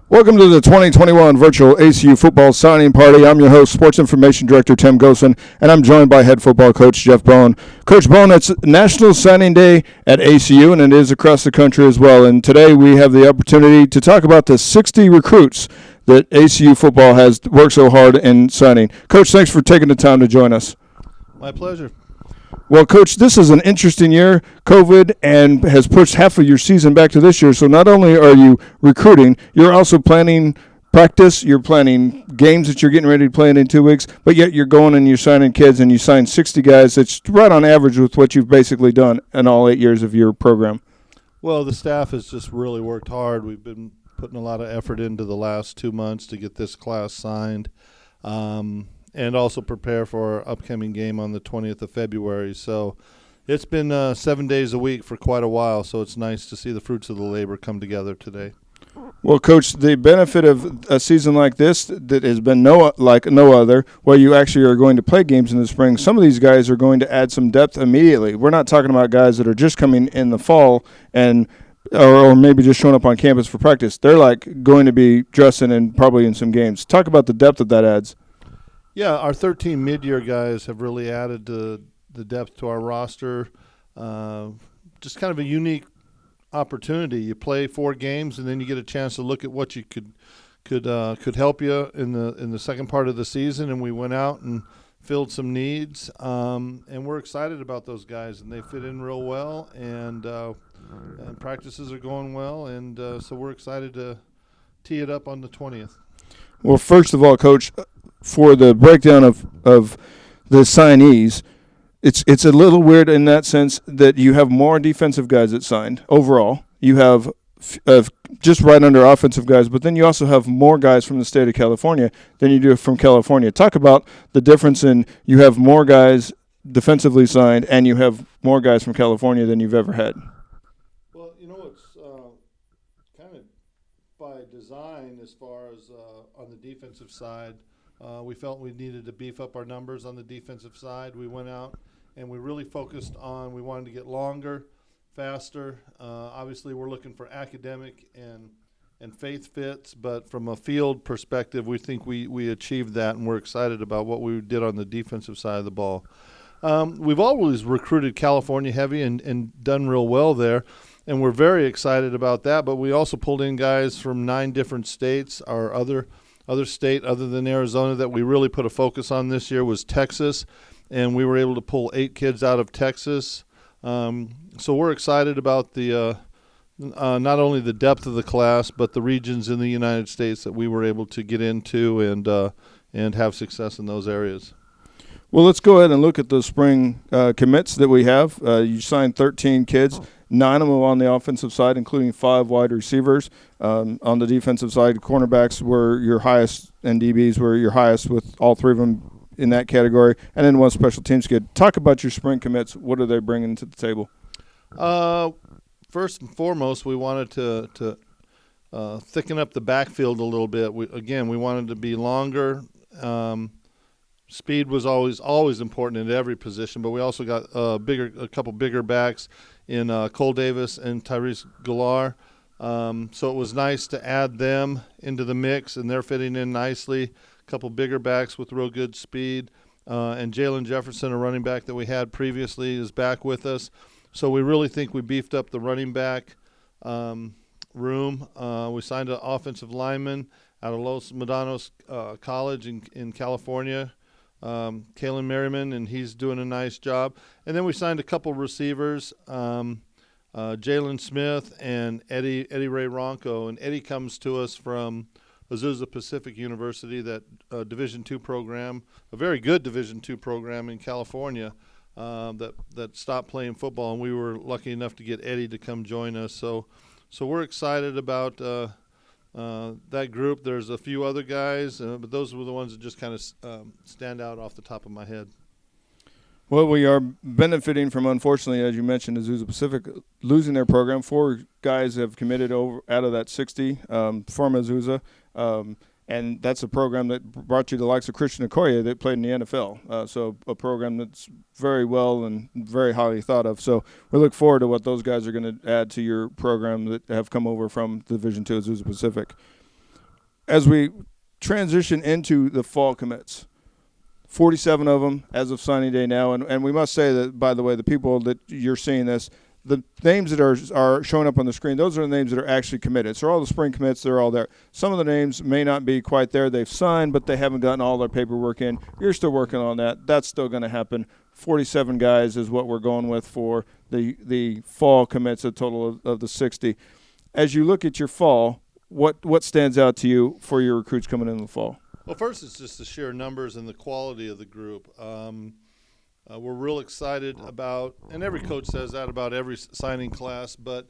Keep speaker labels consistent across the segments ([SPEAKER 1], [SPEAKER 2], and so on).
[SPEAKER 1] Welcome to the 2021 virtual ACU Football Signing Party. I'm your host, Sports Information Director Tim Gooszen, and I'm joined by head football coach Jeff Bowen. Coach Bowen, it's National Signing Day at ACU, and it is across the country as well. And today we have the opportunity to talk about the 60 recruits that ACU football has worked so hard in signing. Coach, thanks for taking the time to join us.
[SPEAKER 2] My pleasure.
[SPEAKER 1] Well, Coach, this is an interesting year, COVID, and has pushed half of your season back to this year. So not only are you recruiting, you're also planning practice, you're planning games that you're getting ready to play in 2 weeks, but yet you're going and you're signing kids, and you sign 60 guys. It's right on average with what you've basically done in all 8 years of your program.
[SPEAKER 2] Well, the staff has just really worked hard. We've been putting a lot of effort into the last 2 months to get this class signed. And also prepare for our upcoming game on the 20th of February. So it's been 7 days a week for quite a while, so it's nice to see the fruits of the labor come together today.
[SPEAKER 1] Well, Coach, the benefit of a season like this that has been no other, where you actually are going to play games in the spring, some of these guys are going to add some depth immediately. We're not talking about guys that are just coming in the fall and or maybe just showing up on campus for practice. They're like going to be dressing and probably in some games. Talk about the depth that adds.
[SPEAKER 2] Yeah, our 13 mid-year guys have really added the depth to our roster. Just kind of a unique opportunity. You play 4 games, and then you get a chance to look at what you could help you in the second part of the season. And we went out and filled some needs, and we're excited about those guys. And they fit in real well, and practices are going well, and so we're excited to tee it up on the 20th.
[SPEAKER 1] Well, first of all, Coach, for the breakdown of the signees, it's a little weird in that sense that you have more defensive guys that signed overall. You have just right under offensive guys, but then you also have more guys from the state of California than you do from California. Talk about the difference in you have more guys defensively signed and you have more guys from California than you've ever had.
[SPEAKER 2] Well, it's kind of by design as far as on the defensive side. We felt we needed to beef up our numbers on the defensive side. We went out and we really focused on we wanted to get longer, faster. Obviously, we're looking for academic and faith fits, but from a field perspective, we think we achieved that, and we're excited about what we did on the defensive side of the ball. We've always recruited California heavy and done real well there, and we're very excited about that, but we also pulled in guys from 9 different states. Our other state other than Arizona that we really put a focus on this year was Texas, and we were able to pull 8 kids out of Texas. So we're excited about the not only the depth of the class, but the regions in the United States that we were able to get into and have success in those areas.
[SPEAKER 1] Well, let's go ahead and look at the spring commits that we have. You signed 13 kids. 9 of them on the offensive side, including 5 wide receivers. On the defensive side, cornerbacks were your highest, and DBs were your highest, with all 3 of them in that category. And then 1 special teams kid. Talk about your spring commits. What are they bringing to the table?
[SPEAKER 2] First and foremost, we wanted to thicken up the backfield a little bit. We wanted to be longer. Speed was always important in every position, but we also got a couple bigger backs in Cole Davis and Tyrese Galar. So it was nice to add them into the mix, and they're fitting in nicely. A couple bigger backs with real good speed. And Jalen Jefferson, a running back that we had previously, is back with us. So we really think we beefed up the running back room. We signed an offensive lineman out of Los Medanos College in California, Kalen Merriman, and he's doing a nice job. And then we signed a couple receivers, Jalen Smith and Eddie Ray Ronco. And Eddie comes to us from Azusa Pacific University, that Division II program, a very good Division II program in California, that stopped playing football, and we were lucky enough to get Eddie to come join us. So we're excited about that group. There's a few other guys, but those were the ones that just kind of stand out off the top of my head.
[SPEAKER 1] Well, we are benefiting from, unfortunately, as you mentioned, Azusa Pacific losing their program. 4 guys have committed over out of that 60 from Azusa. And that's a program that brought you the likes of Christian Okoye that played in the NFL. So a program that's very well and very highly thought of. So we look forward to what those guys are going to add to your program that have come over from Division II Azusa Pacific. as we transition into the fall commits, 47 of them as of signing day now, and we must say that, by the way, the people that you're seeing this, the names that are showing up on the screen, those are the names that are actually committed. So all the spring commits, they're all there. Some of the names may not be quite there. They've signed, but they haven't gotten all their paperwork in. You're still working on that. That's still going to happen. 47 guys is what we're going with for the fall commits, a total of the 60. As you look at your fall, what stands out to you for your recruits coming in the fall?
[SPEAKER 2] Well, first, it's just the sheer numbers and the quality of the group. We're real excited about, and every coach says that about every signing class, but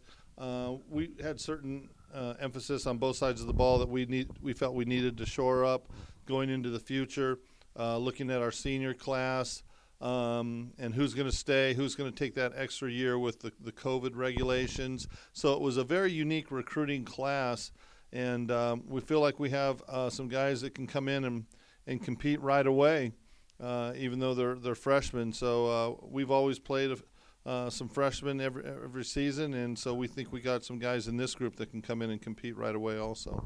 [SPEAKER 2] we had certain emphasis on both sides of the ball that we felt we needed to shore up going into the future, looking at our senior class and who's going to stay, who's going to take that extra year with the COVID regulations. So it was a very unique recruiting class, and we feel like we have some guys that can come in and compete right away. Even though they're freshmen. So we've always played some freshmen every season, and so we think we got some guys in this group that can come in and compete right away also.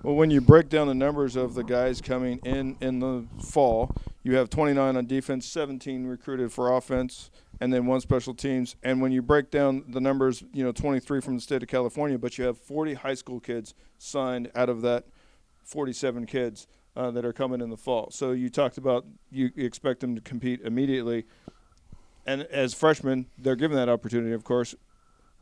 [SPEAKER 1] Well, when you break down the numbers of the guys coming in the fall, you have 29 on defense, 17 recruited for offense, and then 1 special teams. And when you break down the numbers, 23 from the state of California, but you have 40 high school kids signed out of that 47 kids that are coming in the fall. So you talked about you expect them to compete immediately. And as freshmen, they're given that opportunity, of course.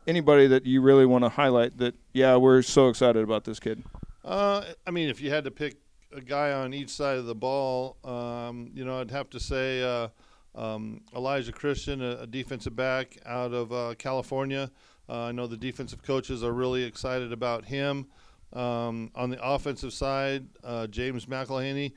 [SPEAKER 1] Anybody that you really want to highlight that, yeah, we're so excited about this kid?
[SPEAKER 2] If you had to pick a guy on each side of the ball, I'd have to say Elijah Christian, a defensive back out of California. I know the defensive coaches are really excited about him. On the offensive side, James McElhaney,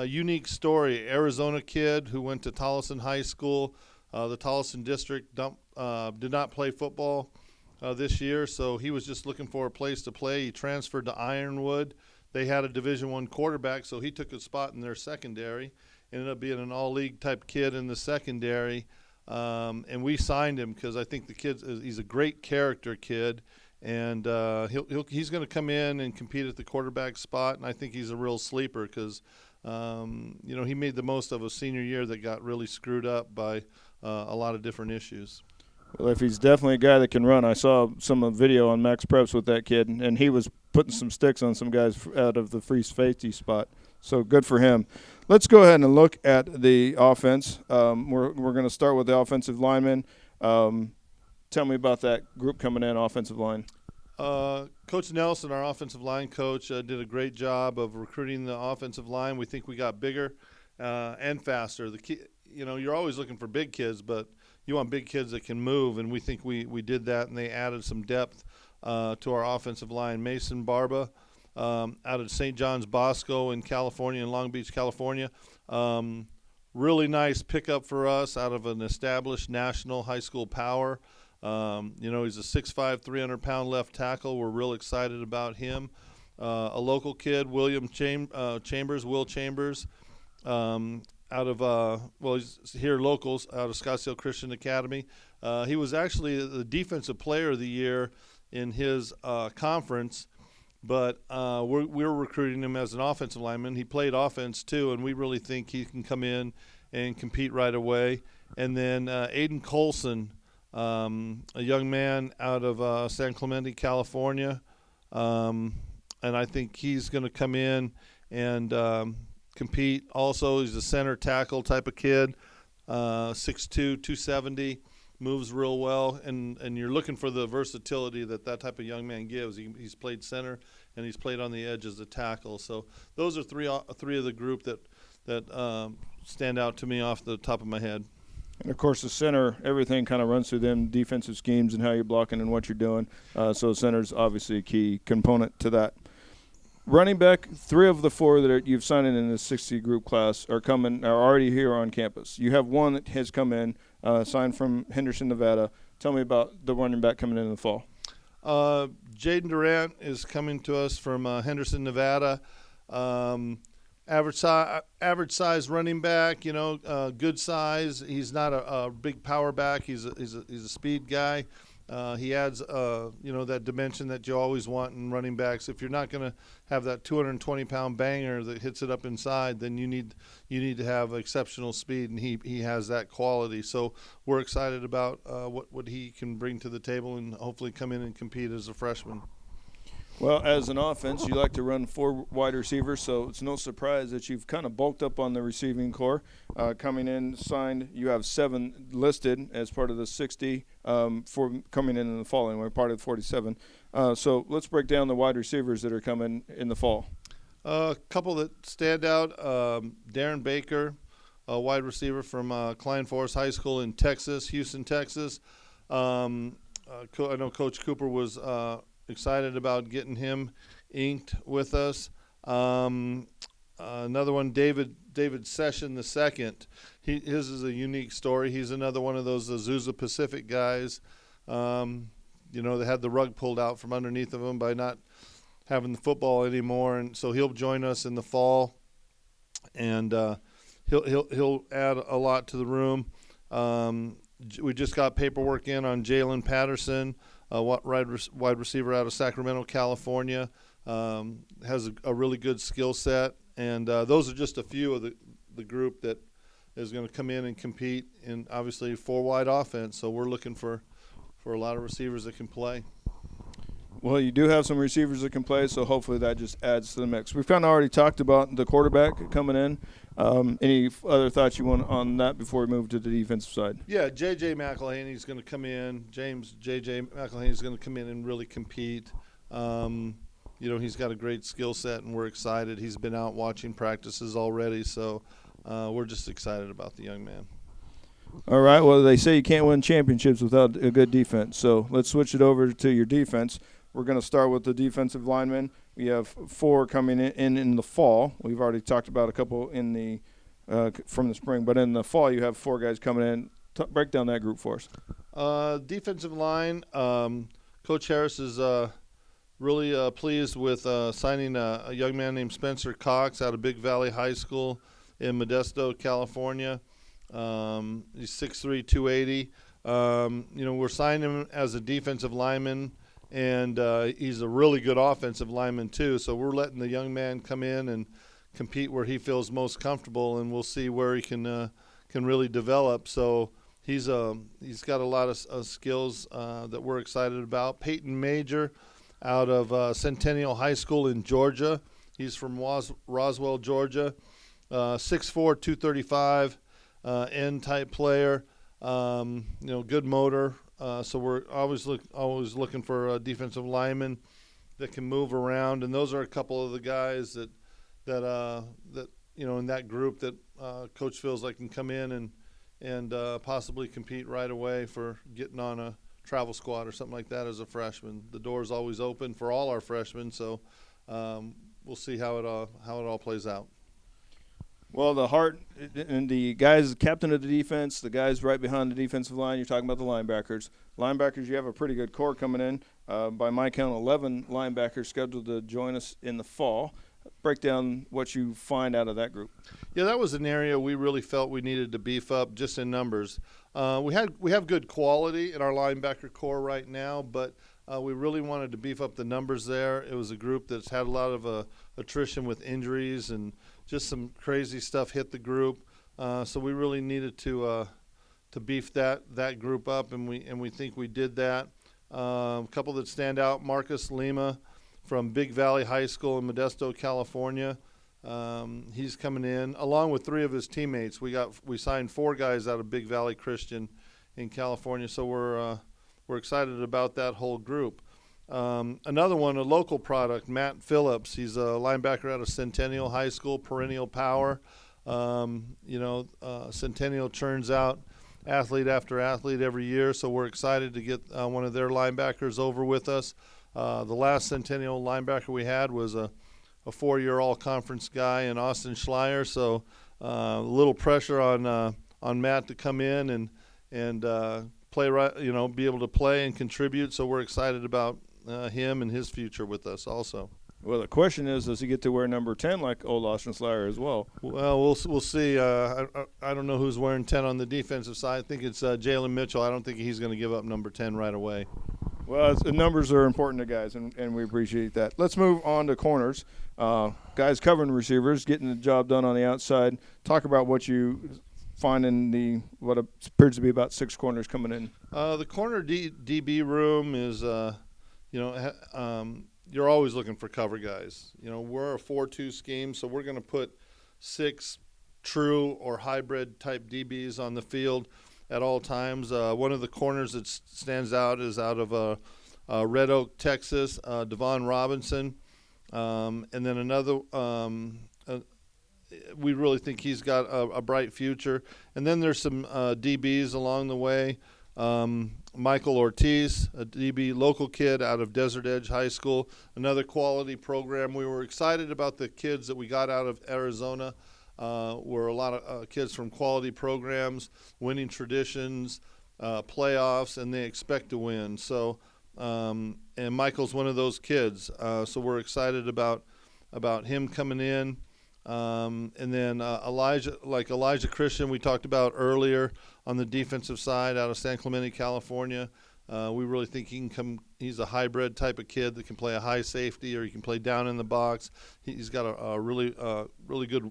[SPEAKER 2] unique story, Arizona kid who went to Tolleson High School. The Tolleson district did not play football this year, so he was just looking for a place to play. He transferred to Ironwood. They had a Division I quarterback, so he took a spot in their secondary. Ended up being an all-league type kid in the secondary, and we signed him because I think he's a great character kid. And he's going to come in and compete at the quarterback spot, and I think he's a real sleeper because, he made the most of a senior year that got really screwed up by a lot of different issues.
[SPEAKER 1] Well, if he's definitely a guy that can run, I saw some video on Max Preps with that kid, and he was putting some sticks on some guys out of the free safety spot. So good for him. Let's go ahead and look at the offense. We're going to start with the offensive linemen. Tell me about that group coming in, offensive line.
[SPEAKER 2] Coach Nelson, our offensive line coach, did a great job of recruiting the offensive line. We think we got bigger and faster. You're always looking for big kids, but you want big kids that can move, and we think we did that, and they added some depth to our offensive line. Mason Barba out of St. John's Bosco in California, in Long Beach, California. Really nice pickup for us out of an established national high school power. He's a 6'5", 300-pound left tackle. We're real excited about him. A local kid, Will Chambers, out of he's here locals out of Scottsdale Christian Academy. He was actually the defensive player of the year in his conference, but we're recruiting him as an offensive lineman. He played offense too, and we really think he can come in and compete right away. And then Aiden Colson, a young man out of San Clemente, California, and I think he's going to come in and compete. Also, he's a center tackle type of kid, 6'2", 270, moves real well, and you're looking for the versatility that type of young man gives. He's played center and he's played on the edge as a tackle. So those are three of the group that stand out to me off the top of my head.
[SPEAKER 1] And, of course, the center, everything kind of runs through them defensive schemes and how you're blocking and what you're doing. So center's obviously a key component to that. Running back, 3 of the 4 that you've signed in the 60 group class are already here on campus. You have one that has come in, signed from Henderson, Nevada. Tell me about the running back coming in the fall.
[SPEAKER 2] Jaden Durant is coming to us from Henderson, Nevada. Average size running back, good size. He's not a big power back. He's a speed guy. He adds, that dimension that you always want in running backs. If you're not going to have that 220-pound banger that hits it up inside, then you need to have exceptional speed, and he has that quality. So we're excited about what he can bring to the table and hopefully come in and compete as a freshman.
[SPEAKER 1] Well, as an offense, you like to run 4 wide receivers, so it's no surprise that you've kind of bulked up on the receiving core. Coming in, signed, you have 7 listed as part of the 60 for coming in the fall, and we're part of the 47. So let's break down the wide receivers that are coming in the fall.
[SPEAKER 2] A couple that stand out, Darren Baker, a wide receiver from Klein Forest High School in Texas, Houston, Texas. I know Coach Cooper was excited about getting him inked with us. Another one, David Session II. His is a unique story. He's another one of those Azusa Pacific guys. They had the rug pulled out from underneath of him by not having the football anymore, and so he'll join us in the fall, and he'll add a lot to the room. We just got paperwork in on Jalen Patterson, wide receiver out of Sacramento, California. Has a really good skill set, and those are just a few of the group that is going to come in and compete in, obviously, 4-wide offense. So we're looking for a lot of receivers that can play.
[SPEAKER 1] Well, you do have some receivers that can play, so hopefully that just adds to the mix. We've kind of already talked about the quarterback coming in. Any other thoughts you want on that before we move to the defensive side?
[SPEAKER 2] Yeah, J.J. McElhaney's going to come in. J.J. McElhaney's going to come in and really compete. He's got a great skill set, and we're excited. He's been out watching practices already, so we're just excited about the young man.
[SPEAKER 1] All right, well, they say you can't win championships without a good defense, so let's switch it over to your defense. We're going to start with the defensive linemen. We have 4 coming in the fall. We've already talked about a couple in the from the spring, but in the fall you have 4 guys coming in. Break down that group for us.
[SPEAKER 2] Defensive line, Coach Harris is really pleased with signing a young man named Spencer Cox out of Big Valley High School in Modesto, California. He's 6'3", 280. We're signing him as a defensive lineman, and he's a really good offensive lineman too. So we're letting the young man come in and compete where he feels most comfortable, and we'll see where he can really develop. So he's got a lot of skills that we're excited about. Peyton Major out of Centennial High School in Georgia. He's from Roswell, Georgia. 6'4", 235. N-type player, good motor. So we're always looking for a defensive lineman that can move around, and those are a couple of the guys that in that group that Coach feels like can come in and possibly compete right away for getting on a travel squad or something like that as a freshman. The door's always open for all our freshmen, so we'll see how it all plays out.
[SPEAKER 1] Well, the heart and the guys, captain of the defense, the guys right behind the defensive line, you're talking about the linebackers. Linebackers, you have a pretty good core coming in. By my count, 11 linebackers scheduled to join us in the fall. Break down what you find out of that group.
[SPEAKER 2] Yeah, that was an area we really felt we needed to beef up just in numbers. We have good quality in our linebacker core right now, but we really wanted to beef up the numbers there. It was a group that's had a lot of attrition with injuries and just some crazy stuff hit the group. So we really needed to beef that group up, and we think we did that. A couple that stand out: Marcus Lima from Big Valley High School in Modesto, California. He's coming in along with 3 of his teammates. We signed 4 guys out of Big Valley Christian in California, so we're excited about that whole group. Another one, a local product, Matt Phillips. He's a linebacker out of Centennial High School, perennial power. Centennial churns out athlete after athlete every year, so we're excited to get one of their linebackers over with us. The last Centennial linebacker we had was a 4-year all-conference guy in Austin Schleier, so a little pressure on Matt to come in and play right, be able to play and contribute. So we're excited about him and his future with us also.
[SPEAKER 1] Well, the question is, does he get to wear number 10 like old Austin Slayer as well?
[SPEAKER 2] Well, we'll see. I don't know who's wearing 10 on the defensive side. I think it's Jalen Mitchell. I don't think he's going to give up number 10 right away.
[SPEAKER 1] Well, the numbers are important to guys, and we appreciate that. Let's move on to corners. Guys covering receivers, getting the job done on the outside. Talk about what you find in what appears to be about 6 corners coming in.
[SPEAKER 2] The corner DB room is, you're always looking for cover guys. We're a 4-2 scheme, so we're going to put 6 true or hybrid type DBs on the field at all times. One of the corners that stands out is out of Red Oak, Texas, Devon Robinson. And then another, we really think he's got a bright future. And then there's some DBs along the way. Michael Ortiz, a DB local kid out of Desert Edge High School, another quality program. We were excited about the kids that we got out of Arizona. Were a lot of kids from quality programs, winning traditions, playoffs, and they expect to win. So, and Michael's one of those kids. So we're excited about him coming in. And then Elijah Christian, we talked about earlier on the defensive side out of San Clemente, California. We really think he can come. He's a hybrid type of kid that can play a high safety or he can play down in the box. He's got a really good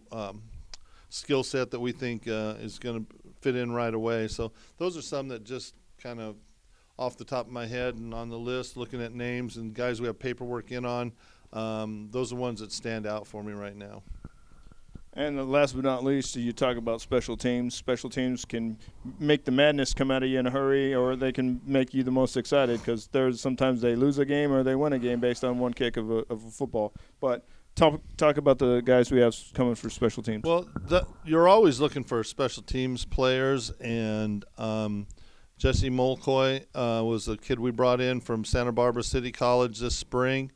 [SPEAKER 2] skill set that we think is going to fit in right away. So those are some that just kind of off the top of my head and on the list, looking at names and guys we have paperwork in on. Those are ones that stand out for me right now.
[SPEAKER 1] And last but not least, you talk about special teams. Special teams can make the madness come out of you in a hurry, or they can make you the most excited because there's sometimes they lose a game or they win a game based on one kick of a football. But talk about the guys we have coming for special teams.
[SPEAKER 2] Well, you're always looking for special teams players, and Jesse Molkoy was a kid we brought in from Santa Barbara City College this spring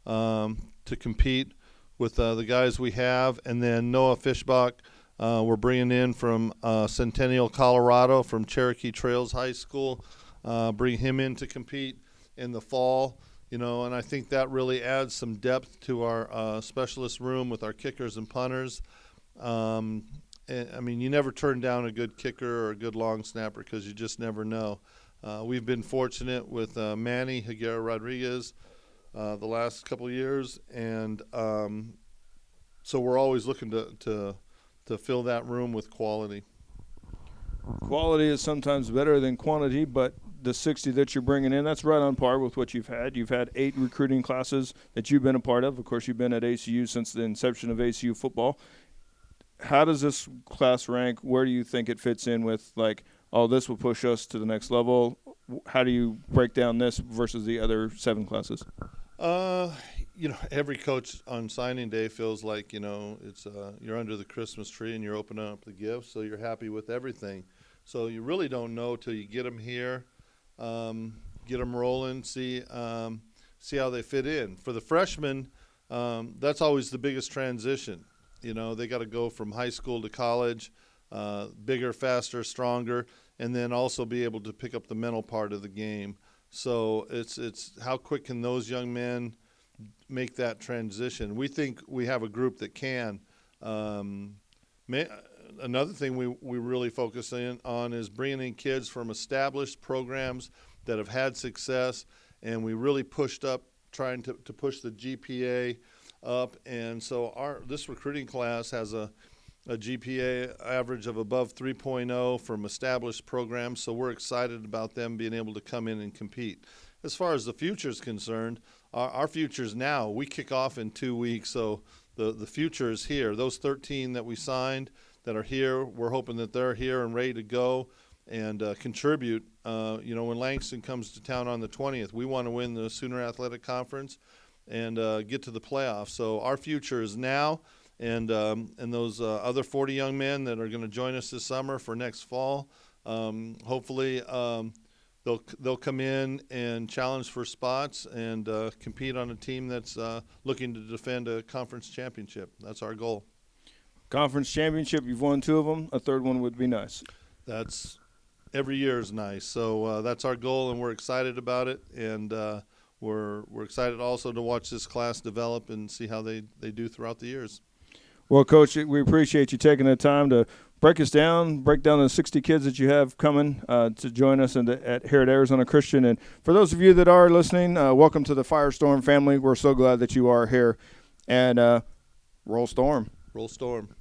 [SPEAKER 2] to compete with the guys we have. And then Noah Fishbach we're bringing in from Centennial, Colorado, from Cherokee Trails High School. Bring him in to compete in the fall. And I think that really adds some depth to our specialist room with our kickers and punters. You never turn down a good kicker or a good long snapper because you just never know. We've been fortunate with Manny Higuera Rodriguez the last couple of years, and so we're always looking to fill that room with quality.
[SPEAKER 1] Quality is sometimes better than quantity, but the 60 that you're bringing in, that's right on par with what you've had. You've had 8 recruiting classes that you've been a part of. Of course, you've been at ACU since the inception of ACU football. How does this class rank? Where do you think it fits in with, this will push us to the next level? How do you break down this versus the other 7 classes?
[SPEAKER 2] Every coach on signing day feels like, it's you're under the Christmas tree and you're opening up the gifts, so you're happy with everything. So you really don't know till you get them here, get them rolling, see how they fit in. For the freshmen, that's always the biggest transition. They got to go from high school to college, bigger, faster, stronger, and then also be able to pick up the mental part of the game. So it's how quick can those young men make that transition. We think we have a group that can. Another thing we really focus on is bringing in kids from established programs that have had success, and we really pushed up trying to push the GPA up. And so this recruiting class has a GPA average of above 3.0 from established programs, so we're excited about them being able to come in and compete. As far as the future is concerned, our future is now. We kick off in 2 weeks, so the future is here. Those 13 that we signed that are here, we're hoping that they're here and ready to go and contribute. When Langston comes to town on the 20th, we want to win the Sooner Athletic Conference and get to the playoffs. So our future is now. And those other 40 young men that are going to join us this summer for next fall, hopefully they'll come in and challenge for spots and compete on a team that's looking to defend a conference championship. That's our goal.
[SPEAKER 1] Conference championship, you've won 2 of them. A third one would be nice.
[SPEAKER 2] Every year is nice. So that's our goal, and we're excited about it. And we're excited also to watch this class develop and see how they do throughout the years.
[SPEAKER 1] Well, Coach, we appreciate you taking the time to break down the 60 kids that you have coming to join us here at Arizona Christian. And for those of you that are listening, welcome to the Firestorm family. We're so glad that you are here. And roll Storm.
[SPEAKER 2] Roll Storm.